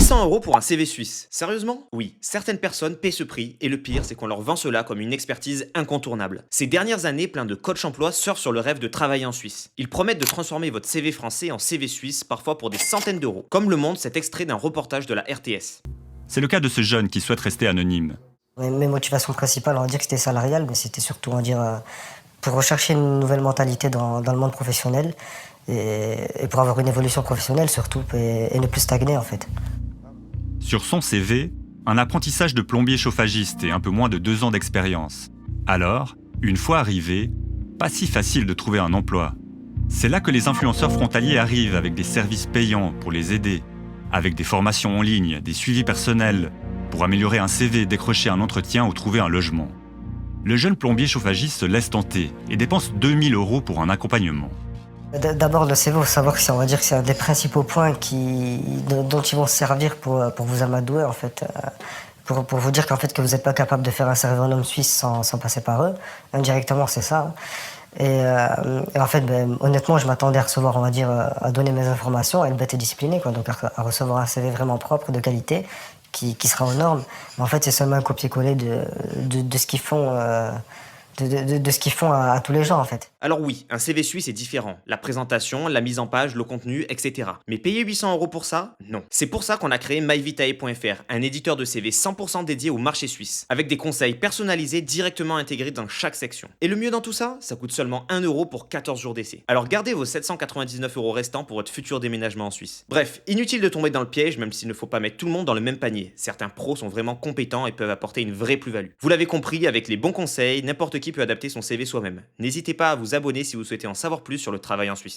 800 € pour un CV suisse. Sérieusement? Oui, certaines personnes paient ce prix et le pire, c'est qu'on leur vend cela comme une expertise incontournable. Ces dernières années, plein de coachs emploi surfent sur le rêve de travailler en Suisse. Ils promettent de transformer votre CV français en CV suisse, parfois pour des centaines d'euros. Comme le montre cet extrait d'un reportage de la RTS. C'est le cas de ce jeune qui souhaite rester anonyme. Mes motivations principales, on va dire que c'était salarial, mais c'était surtout, on va dire, pour rechercher une nouvelle mentalité dans le monde professionnel et pour avoir une évolution professionnelle surtout et ne plus stagner en fait. Sur son CV, un apprentissage de plombier chauffagiste et un peu moins de 2 ans d'expérience. Alors, une fois arrivé, pas si facile de trouver un emploi. C'est là que les influenceurs frontaliers arrivent avec des services payants pour les aider, avec des formations en ligne, des suivis personnels, pour améliorer un CV, décrocher un entretien ou trouver un logement. Le jeune plombier chauffagiste se laisse tenter et dépense 2000 € pour un accompagnement. D'abord, le CV, il faut savoir que on va dire que c'est un des principaux points dont ils vont se servir pour vous amadouer, en fait. Pour vous dire qu'en fait, que vous n'êtes pas capable de faire un service suisse sans passer par eux. Indirectement, c'est ça. Et en fait, honnêtement, je m'attendais à recevoir, on va dire, à donner mes informations, à être bête et discipliné, quoi. Donc à recevoir un CV vraiment propre, de qualité, qui sera aux normes. Mais en fait, c'est seulement un copier-coller de ce qu'ils font. De ce qu'ils font à tous les gens en fait. Alors oui, un CV suisse est différent. La présentation, la mise en page, le contenu, etc. Mais payer 800 € pour ça? Non. C'est pour ça qu'on a créé myvitae.fr, un éditeur de CV 100% dédié au marché suisse, avec des conseils personnalisés directement intégrés dans chaque section. Et le mieux dans tout ça, ça coûte seulement 1 € pour 14 jours d'essai. Alors gardez vos 799 € restants pour votre futur déménagement en Suisse. Bref, inutile de tomber dans le piège, même s'il ne faut pas mettre tout le monde dans le même panier. Certains pros sont vraiment compétents et peuvent apporter une vraie plus-value. Vous l'avez compris, avec les bons conseils, n'importe qui peut adapter son CV soi-même. N'hésitez pas à vous abonner si vous souhaitez en savoir plus sur le travail en Suisse.